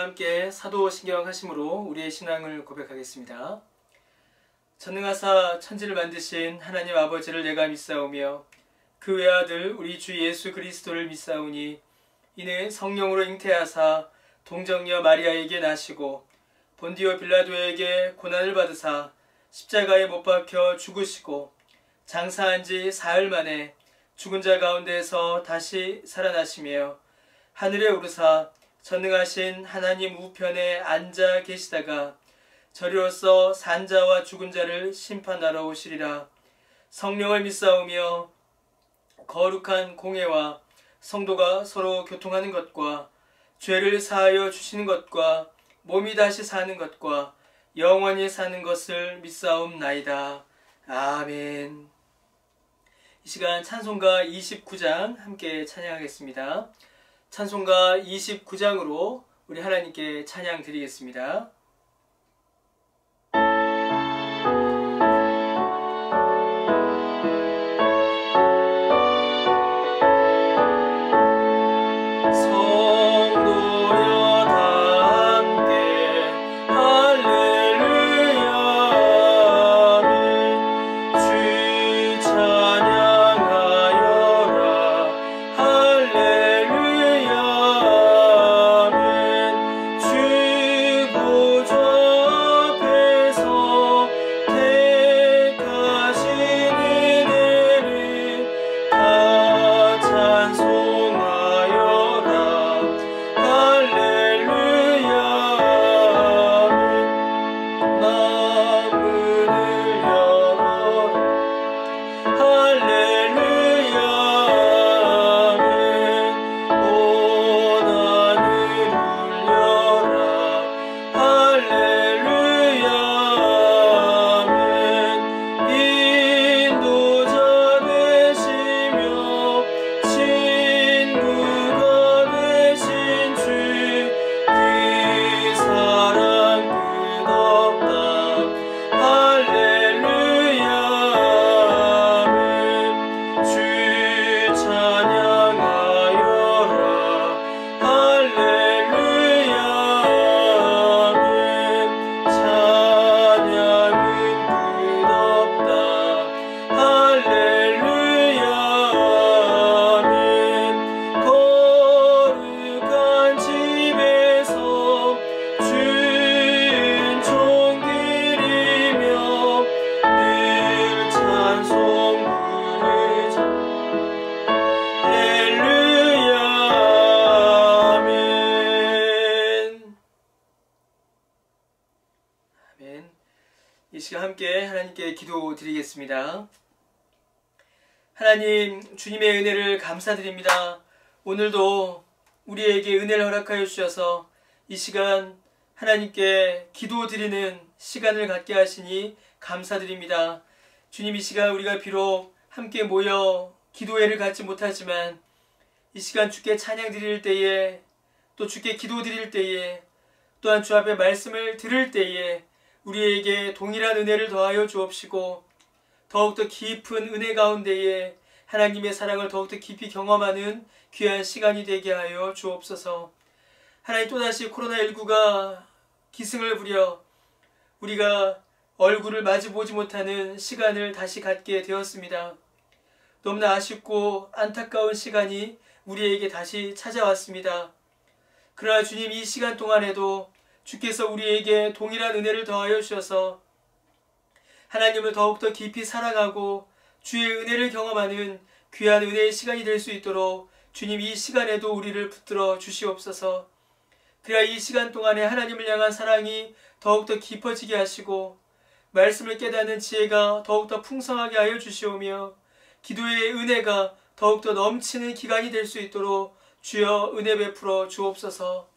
다 함께 사도신경 하심으로 우리의 신앙을 고백하겠습니다. 전능하사 천지를 만드신 하나님 아버지를 내가 믿사오며 그 외아들 우리 주 예수 그리스도를 믿사오니 이는 성령으로 잉태하사 동정녀 마리아에게 나시고 본디오 빌라도에게 고난을 받으사 십자가에 못 박혀 죽으시고 장사한 지 사흘 만에 죽은 자 가운데서 다시 살아나시며 하늘에 오르사 전능하신 하나님 우편에 앉아 계시다가 저리로서 산자와 죽은 자를 심판하러 오시리라. 성령을 믿사오며 거룩한 공회와 성도가 서로 교통하는 것과 죄를 사하여 주시는 것과 몸이 다시 사는 것과 영원히 사는 것을 믿사옵나이다. 아멘. 이 시간 찬송가 29장 함께 찬양하겠습니다. 찬송가 29장으로 우리 하나님께 찬양 드리겠습니다. 이 시간 함께 하나님께 기도드리겠습니다. 하나님, 주님의 은혜를 감사드립니다. 오늘도 우리에게 은혜를 허락하여 주셔서 이 시간 하나님께 기도드리는 시간을 갖게 하시니 감사드립니다. 주님, 이 시간 우리가 비록 함께 모여 기도회를 갖지 못하지만 이 시간 주께 찬양 드릴 때에, 또 주께 기도 드릴 때에, 또한 주 앞에 말씀을 들을 때에 우리에게 동일한 은혜를 더하여 주옵시고 더욱더 깊은 은혜 가운데에 하나님의 사랑을 더욱더 깊이 경험하는 귀한 시간이 되게 하여 주옵소서. 하나님, 또다시 코로나19가 기승을 부려 우리가 얼굴을 마주보지 못하는 시간을 다시 갖게 되었습니다. 너무나 아쉽고 안타까운 시간이 우리에게 다시 찾아왔습니다. 그러나 주님, 이 시간 동안에도 주께서 우리에게 동일한 은혜를 더하여 주셔서 하나님을 더욱더 깊이 사랑하고 주의 은혜를 경험하는 귀한 은혜의 시간이 될 수 있도록 주님, 이 시간에도 우리를 붙들어 주시옵소서. 그래야 이 시간 동안에 하나님을 향한 사랑이 더욱더 깊어지게 하시고 말씀을 깨닫는 지혜가 더욱더 풍성하게 하여 주시오며 기도의 은혜가 더욱더 넘치는 기간이 될 수 있도록 주여 은혜 베풀어 주옵소서.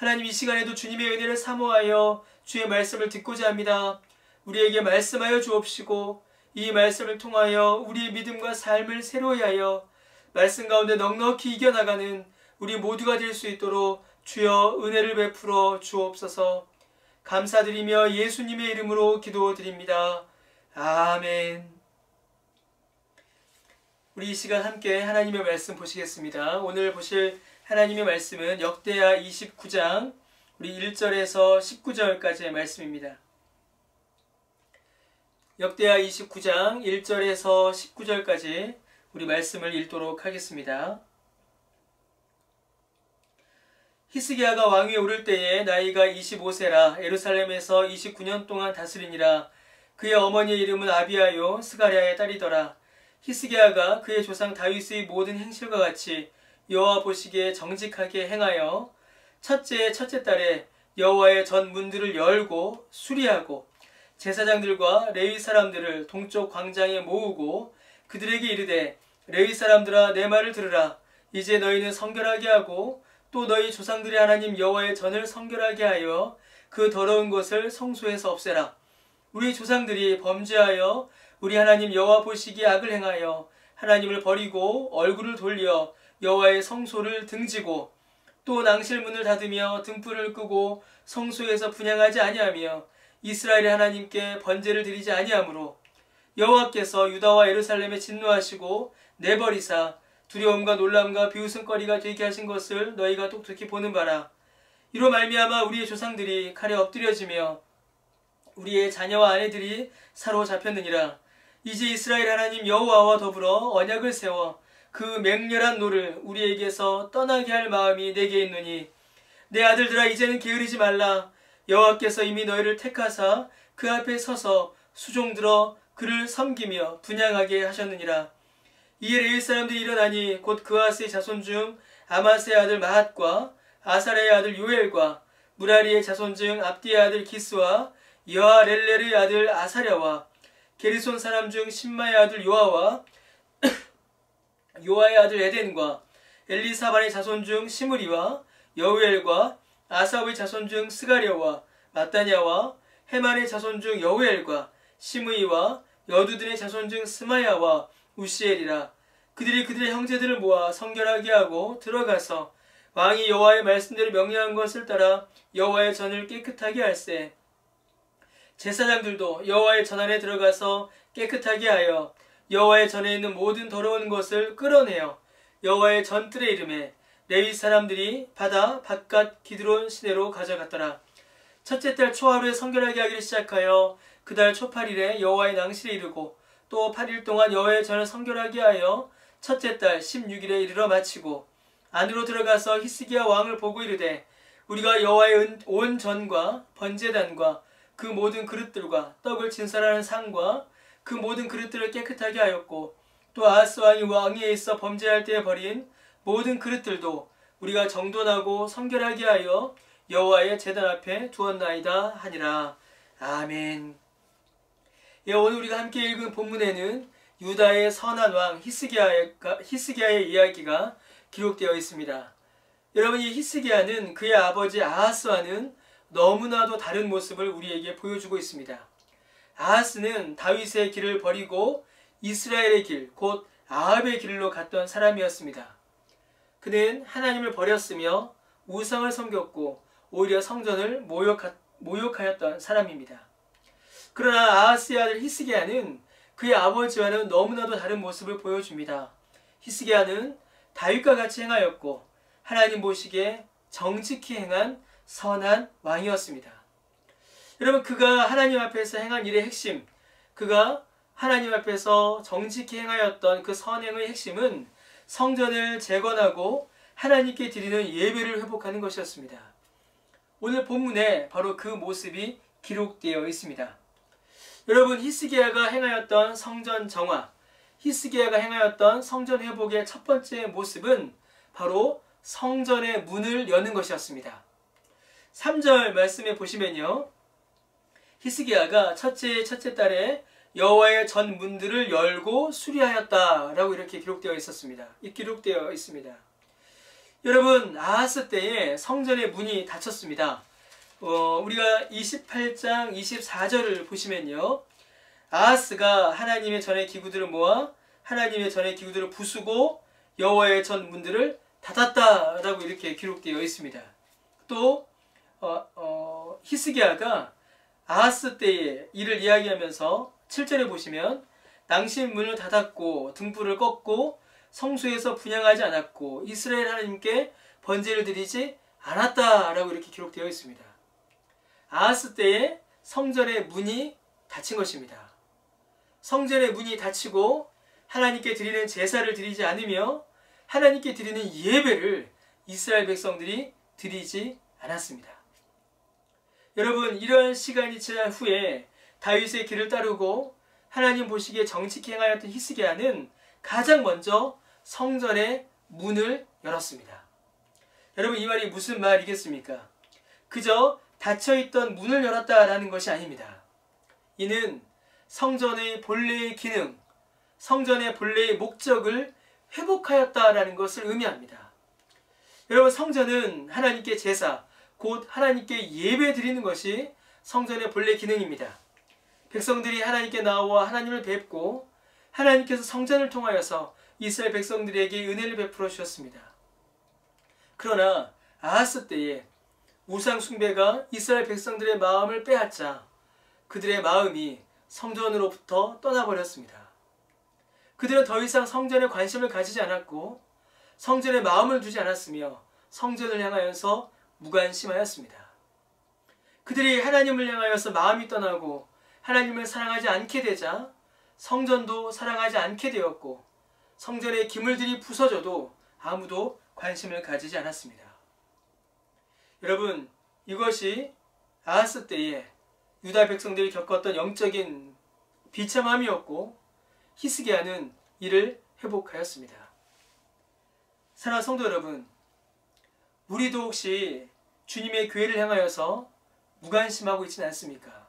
하나님, 이 시간에도 주님의 은혜를 사모하여 주의 말씀을 듣고자 합니다. 우리에게 말씀하여 주옵시고 이 말씀을 통하여 우리의 믿음과 삶을 새로이 하여 말씀 가운데 넉넉히 이겨나가는 우리 모두가 될 수 있도록 주여 은혜를 베풀어 주옵소서. 감사드리며 예수님의 이름으로 기도드립니다. 아멘. 우리 이 시간 함께 하나님의 말씀 보시겠습니다. 오늘 보실 하나님의 말씀은 역대하 29장 우리 1절에서 19절까지의 말씀입니다. 역대하 29장 1절에서 19절까지 우리 말씀을 읽도록 하겠습니다. 히스기야가 왕위에 오를 때에 나이가 25세라 예루살렘에서 29년 동안 다스리니라. 그의 어머니의 이름은 아비아요 스가랴의 딸이더라. 히스기야가 그의 조상 다윗의 모든 행실과 같이 여호와 보시기에 정직하게 행하여 첫째 달에 여호와의 전 문들을 열고 수리하고 제사장들과 레위 사람들을 동쪽 광장에 모으고 그들에게 이르되 레위 사람들아 내 말을 들으라. 이제 너희는 성결하게 하고 또 너희 조상들의 하나님 여호와의 전을 성결하게 하여 그 더러운 것을 성소에서 없애라. 우리 조상들이 범죄하여 우리 하나님 여호와 보시기에 악을 행하여 하나님을 버리고 얼굴을 돌려 여호와의 성소를 등지고 또 낭실문을 닫으며 등불을 끄고 성소에서 분향하지 아니하며 이스라엘의 하나님께 번제를 드리지 아니하므로 여호와께서 유다와 예루살렘에 진노하시고 내버리사 두려움과 놀람과 비웃음거리가 되게 하신 것을 너희가 똑똑히 보는 바라. 이로 말미암아 우리의 조상들이 칼에 엎드려지며 우리의 자녀와 아내들이 사로잡혔느니라. 이제 이스라엘 하나님 여호와와 더불어 언약을 세워 그 맹렬한 노를 우리에게서 떠나게 할 마음이 내게 있노니 내 아들들아 이제는 게으르지 말라. 여호와께서 이미 너희를 택하사 그 앞에 서서 수종들어 그를 섬기며 분향하게 하셨느니라. 이에 레위 사람들이 일어나니 곧 그아스의 자손 중 아마스의 아들 마핫과 아사랴의 아들 요엘과 무라리의 자손 중 압디의 아들 기스와 여아렐렐의 아들 아사랴와 게르손 사람 중 신마의 아들 요아와 요아의 아들 에덴과 엘리사반의 자손 중 시므리와 여우엘과 아사의 자손 중 스가랴와 마따냐와 헤만의 자손 중 여우엘과 시므이와 여두둔의 자손 중 스마야와 우시엘이라. 그들이 그들의 형제들을 모아 성결하게 하고 들어가서 왕이 여호와의 말씀대로 명령한 것을 따라 여호와의 전을 깨끗하게 할세. 제사장들도 여호와의 전 안에 들어가서 깨끗하게 하여 여호와의 전에 있는 모든 더러운 것을 끌어내어 여호와의 전뜰의 이름에 레위 사람들이 바다 바깥 기드론 시내로 가져갔더라. 첫째 달 초하루에 성결하게 하기를 시작하여 그 달 초8일에 여호와의 낭실에 이르고 또 8일 동안 여호와의 전을 성결하게 하여 첫째 달 16일에 이르러 마치고 안으로 들어가서 히스기야 왕을 보고 이르되 우리가 여호와의 온 전과 번제단과 그 모든 그릇들과 떡을 진설하는 상과 그 모든 그릇들을 깨끗하게 하였고 또 아하스 왕이 왕위에 있어 범죄할 때에 버린 모든 그릇들도 우리가 정돈하고 성결하게 하여 여호와의 제단 앞에 두었나이다 하니라. 아멘. 예, 오늘 우리가 함께 읽은 본문에는 유다의 선한 왕 히스기야의 이야기가 기록되어 있습니다. 여러분, 이 히스기야는 그의 아버지 아하스와는 너무나도 다른 모습을 우리에게 보여주고 있습니다. 아하스는 다윗의 길을 버리고 이스라엘의 길, 곧 아합의 길로 갔던 사람이었습니다. 그는 하나님을 버렸으며 우상을 섬겼고 오히려 성전을 모욕하였던 사람입니다. 그러나 아하스의 아들 히스기야는 그의 아버지와는 너무나도 다른 모습을 보여줍니다. 히스기야는 다윗과 같이 행하였고 하나님 보시기에 정직히 행한 선한 왕이었습니다. 여러분, 그가 하나님 앞에서 행한 일의 핵심, 그가 하나님 앞에서 정직히 행하였던 그 선행의 핵심은 성전을 재건하고 하나님께 드리는 예배를 회복하는 것이었습니다. 오늘 본문에 바로 그 모습이 기록되어 있습니다. 여러분, 히스기야가 행하였던 성전 정화, 히스기야가 행하였던 성전 회복의 첫 번째 모습은 바로 성전의 문을 여는 것이었습니다. 3절 말씀에 보시면요, 히스기야가 첫째 달에 여호와의 전 문들을 열고 수리하였다라고 이렇게 기록되어 있습니다. 여러분, 아하스 때에 성전의 문이 닫혔습니다. 우리가 28장 24절을 보시면요, 아하스가 하나님의 전의 기구들을 모아 하나님의 전의 기구들을 부수고 여호와의 전 문들을 닫았다라고 이렇게 기록되어 있습니다. 또 히스기야가 아하스 때의 일을 이야기하면서 7절에 보시면 낭실문을 닫았고 등불을 껐고 성소에서 분향하지 않았고 이스라엘 하나님께 번제를 드리지 않았다라고 이렇게 기록되어 있습니다. 아하스 때에 성전의 문이 닫힌 것입니다. 성전의 문이 닫히고 하나님께 드리는 제사를 드리지 않으며 하나님께 드리는 예배를 이스라엘 백성들이 드리지 않았습니다. 여러분, 이러한 시간이 지난 후에 다윗의 길을 따르고 하나님 보시기에 정직히 행하였던 히스기야는 가장 먼저 성전의 문을 열었습니다. 여러분, 이 말이 무슨 말이겠습니까? 그저 닫혀있던 문을 열었다라는 것이 아닙니다. 이는 성전의 본래의 기능, 성전의 본래의 목적을 회복하였다라는 것을 의미합니다. 여러분, 성전은 하나님께 제사, 곧 하나님께 예배 드리는 것이 성전의 본래 기능입니다. 백성들이 하나님께 나와 하나님을 뵙고 하나님께서 성전을 통하여서 이스라엘 백성들에게 은혜를 베풀어 주셨습니다. 그러나 아하스 때에 우상 숭배가 이스라엘 백성들의 마음을 빼앗자 그들의 마음이 성전으로부터 떠나버렸습니다. 그들은 더 이상 성전에 관심을 가지지 않았고 성전에 마음을 두지 않았으며 성전을 향하여서 무관심하였습니다. 그들이 하나님을 향하여서 마음이 떠나고 하나님을 사랑하지 않게 되자 성전도 사랑하지 않게 되었고 성전의 기물들이 부서져도 아무도 관심을 가지지 않았습니다. 여러분, 이것이 아하스 때에 유다 백성들이 겪었던 영적인 비참함이었고 히스기야는 이를 회복하였습니다. 사랑하는 성도 여러분, 우리도 혹시 주님의 교회를 향하여서 무관심하고 있지는 않습니까?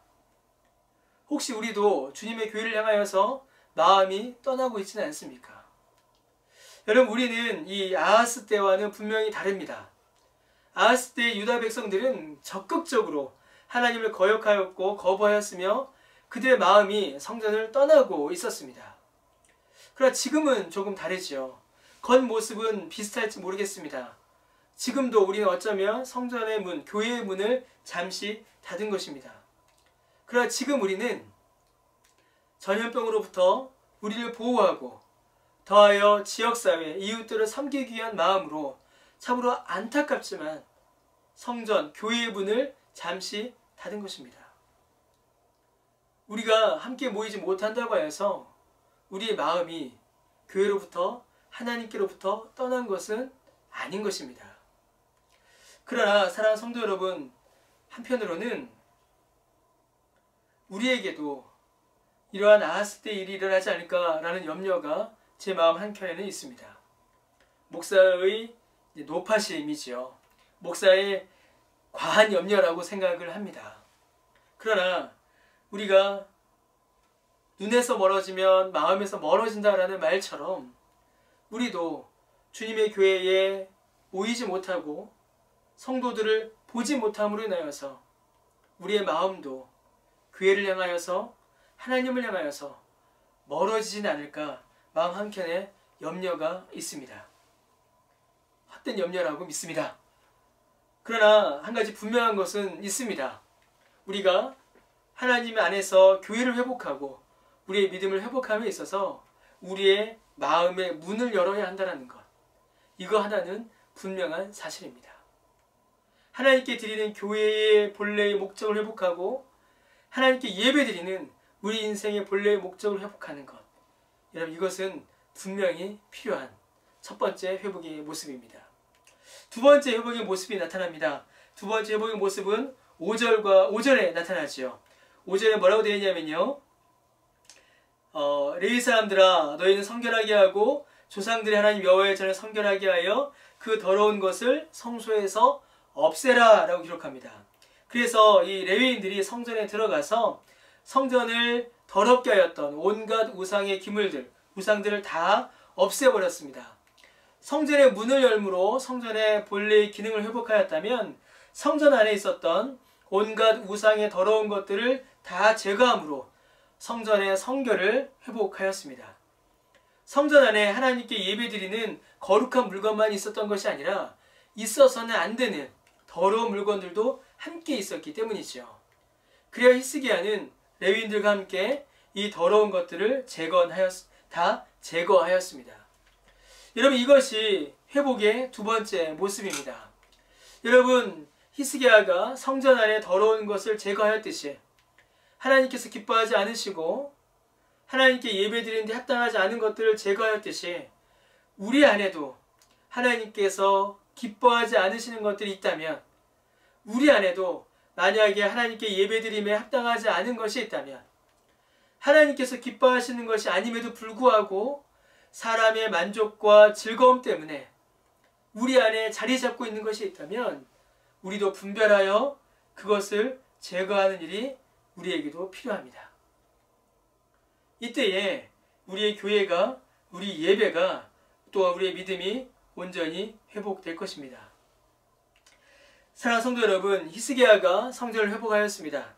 혹시 우리도 주님의 교회를 향하여서 마음이 떠나고 있지는 않습니까? 여러분, 우리는 이 아하스 때와는 분명히 다릅니다. 아하스 때의 유다 백성들은 적극적으로 하나님을 거역하였고 거부하였으며 그들의 마음이 성전을 떠나고 있었습니다. 그러나 지금은 조금 다르지요. 겉모습은 비슷할지 모르겠습니다. 지금도 우리는 어쩌면 성전의 문, 교회의 문을 잠시 닫은 것입니다. 그러나 지금 우리는 전염병으로부터 우리를 보호하고 더하여 지역사회, 이웃들을 섬기기 위한 마음으로 참으로 안타깝지만 성전, 교회의 문을 잠시 닫은 것입니다. 우리가 함께 모이지 못한다고 해서 우리의 마음이 교회로부터 하나님께로부터 떠난 것은 아닌 것입니다. 그러나 사랑하는 성도 여러분, 한편으로는 우리에게도 이러한 아하스 때 일이 일어나지 않을까라는 염려가 제 마음 한켠에는 있습니다. 목사의 노파심이지요. 목사의 과한 염려라고 생각을 합니다. 그러나 우리가 눈에서 멀어지면 마음에서 멀어진다라는 말처럼 우리도 주님의 교회에 모이지 못하고 성도들을 보지 못함으로 인하여서 우리의 마음도 교회를 향하여서 하나님을 향하여서 멀어지진 않을까 마음 한켠에 염려가 있습니다. 헛된 염려라고 믿습니다. 그러나 한 가지 분명한 것은 있습니다. 우리가 하나님 안에서 교회를 회복하고 우리의 믿음을 회복함에 있어서 우리의 마음의 문을 열어야 한다는 것, 이거 하나는 분명한 사실입니다. 하나님께 드리는 교회의 본래의 목적을 회복하고 하나님께 예배드리는 우리 인생의 본래의 목적을 회복하는 것, 여러분, 이것은 분명히 필요한 첫 번째 회복의 모습입니다. 두 번째 회복의 모습이 나타납니다. 두 번째 회복의 모습은 5절에 나타나지요. 5절에 뭐라고 되어 있냐면요, 레위 사람들아, 너희는 성결하게 하고 조상들의 하나님 여호와의 전을 성결하게 하여 그 더러운 것을 성소에서 없애라 라고 기록합니다. 그래서 이 레위인들이 성전에 들어가서 성전을 더럽게 하였던 온갖 우상의 기물들, 우상들을 다 없애버렸습니다. 성전의 문을 열므로 성전의 본래의 기능을 회복하였다면 성전 안에 있었던 온갖 우상의 더러운 것들을 다 제거함으로 성전의 성결을 회복하였습니다. 성전 안에 하나님께 예배드리는 거룩한 물건만 있었던 것이 아니라 있어서는 안 되는 더러운 물건들도 함께 있었기 때문이죠. 그래야 히스기야는 레위인들과 함께 이 더러운 것들을 다 제거하였습니다. 여러분, 이것이 회복의 두 번째 모습입니다. 여러분, 히스기야가 성전 안에 더러운 것을 제거하였듯이 하나님께서 기뻐하지 않으시고 하나님께 예배드리는데 합당하지 않은 것들을 제거하였듯이 우리 안에도 하나님께서 기뻐하지 않으시는 것들이 있다면, 우리 안에도 만약에 하나님께 예배드림에 합당하지 않은 것이 있다면, 하나님께서 기뻐하시는 것이 아님에도 불구하고 사람의 만족과 즐거움 때문에 우리 안에 자리 잡고 있는 것이 있다면 우리도 분별하여 그것을 제거하는 일이 우리에게도 필요합니다. 이때에 우리의 교회가, 우리 예배가, 또 우리의 믿음이 온전히 회복될 것입니다. 사랑하는 성도 여러분, 히스기야가 성전을 회복하였습니다.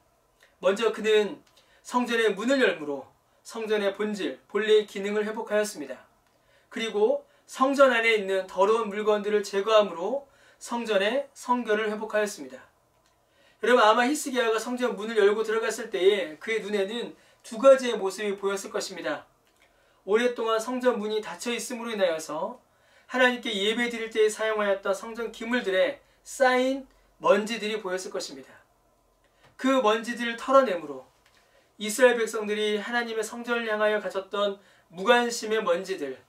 먼저 그는 성전의 문을 열므로 성전의 본질, 본래의 기능을 회복하였습니다. 그리고 성전 안에 있는 더러운 물건들을 제거함으로 성전의 성결을 회복하였습니다. 여러분, 아마 히스기야가 성전 문을 열고 들어갔을 때에 그의 눈에는 두 가지의 모습이 보였을 것입니다. 오랫동안 성전 문이 닫혀 있음으로 인하여서 하나님께 예배 드릴 때에 사용하였던 성전 기물들에 쌓인 먼지들이 보였을 것입니다. 그 먼지들을 털어내므로 이스라엘 백성들이 하나님의 성전을 향하여 가졌던 무관심의 먼지들,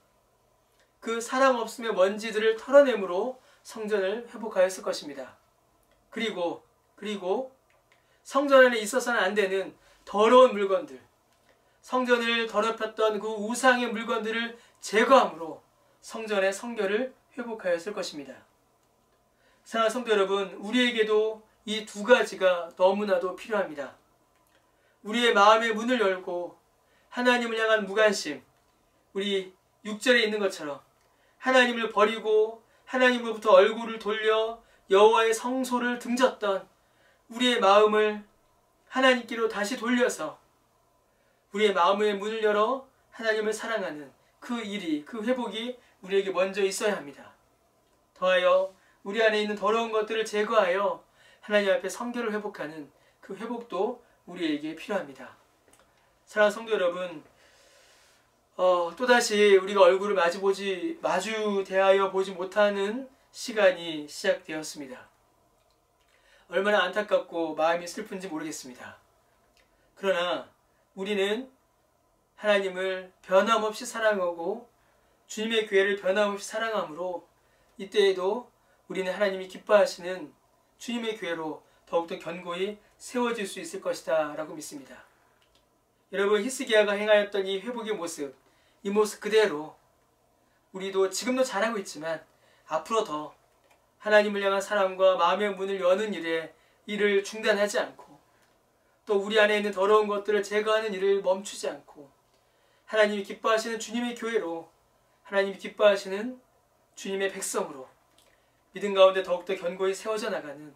그 사랑 없음의 먼지들을 털어내므로 성전을 회복하였을 것입니다. 그리고 성전 안에 있어서는 안 되는 더러운 물건들, 성전을 더럽혔던 그 우상의 물건들을 제거함으로 성전의 성결을 회복하였을 것입니다. 사랑하는 성도 여러분, 우리에게도 이 두 가지가 너무나도 필요합니다. 우리의 마음의 문을 열고 하나님을 향한 무관심, 우리 6절에 있는 것처럼 하나님을 버리고 하나님으로부터 얼굴을 돌려 여호와의 성소를 등졌던 우리의 마음을 하나님께로 다시 돌려서 우리의 마음의 문을 열어 하나님을 사랑하는 그 일이, 그 회복이 우리에게 먼저 있어야 합니다. 더하여 우리 안에 있는 더러운 것들을 제거하여 하나님 앞에 성결을 회복하는 그 회복도 우리에게 필요합니다. 사랑하는 성도 여러분, 또다시 우리가 얼굴을 마주 대하여 보지 못하는 시간이 시작되었습니다. 얼마나 안타깝고 마음이 슬픈지 모르겠습니다. 그러나 우리는 하나님을 변함없이 사랑하고 주님의 교회를 변함없이 사랑함으로 이때에도 우리는 하나님이 기뻐하시는 주님의 교회로 더욱더 견고히 세워질 수 있을 것이다 라고 믿습니다. 여러분, 히스기야가 행하였던 이 회복의 모습, 이 모습 그대로 우리도 지금도 잘하고 있지만 앞으로 더 하나님을 향한 사랑과 마음의 문을 여는 일을 중단하지 않고, 또 우리 안에 있는 더러운 것들을 제거하는 일을 멈추지 않고 하나님이 기뻐하시는 주님의 교회로, 하나님이 기뻐하시는 주님의 백성으로 믿음 가운데 더욱더 견고히 세워져 나가는,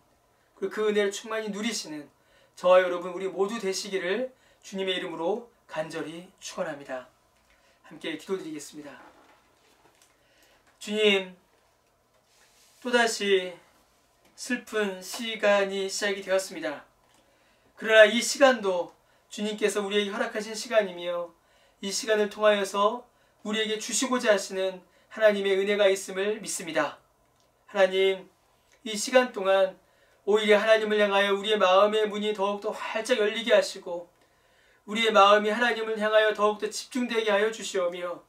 그리고 그 은혜를 충만히 누리시는 저와 여러분 우리 모두 되시기를 주님의 이름으로 간절히 축원합니다. 함께 기도드리겠습니다. 주님, 또다시 슬픈 시간이 시작이 되었습니다. 그러나 이 시간도 주님께서 우리에게 허락하신 시간이며 이 시간을 통하여서 우리에게 주시고자 하시는 하나님의 은혜가 있음을 믿습니다. 하나님, 이 시간 동안 오히려 하나님을 향하여 우리의 마음의 문이 더욱더 활짝 열리게 하시고 우리의 마음이 하나님을 향하여 더욱더 집중되게 하여 주시오며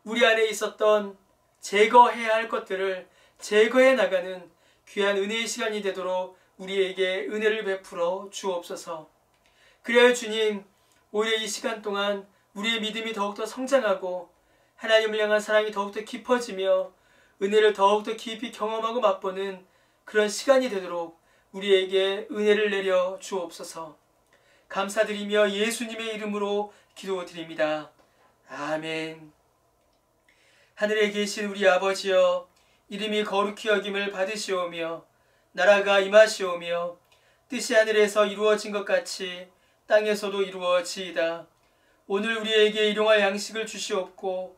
우리 안에 있었던 제거해야 할 것들을 제거해 나가는 귀한 은혜의 시간이 되도록 우리에게 은혜를 베풀어 주옵소서. 그래야 주님, 오히려 이 시간 동안 우리의 믿음이 더욱더 성장하고 하나님을 향한 사랑이 더욱더 깊어지며 은혜를 더욱더 깊이 경험하고 맛보는 그런 시간이 되도록 우리에게 은혜를 내려 주옵소서. 감사드리며 예수님의 이름으로 기도드립니다. 아멘. 하늘에 계신 우리 아버지여, 이름이 거룩히 여김을 받으시오며 나라가 임하시오며 뜻이 하늘에서 이루어진 것 같이 땅에서도 이루어지이다. 오늘 우리에게 일용할 양식을 주시옵고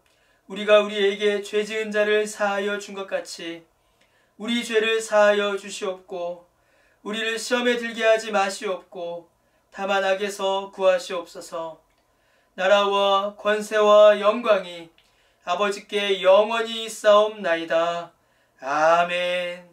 우리가 우리에게 죄 지은 자를 사하여 준 것 같이 우리 죄를 사하여 주시옵고 우리를 시험에 들게 하지 마시옵고 다만 악에서 구하시옵소서. 나라와 권세와 영광이 아버지께 영원히 있사옵나이다. 아멘.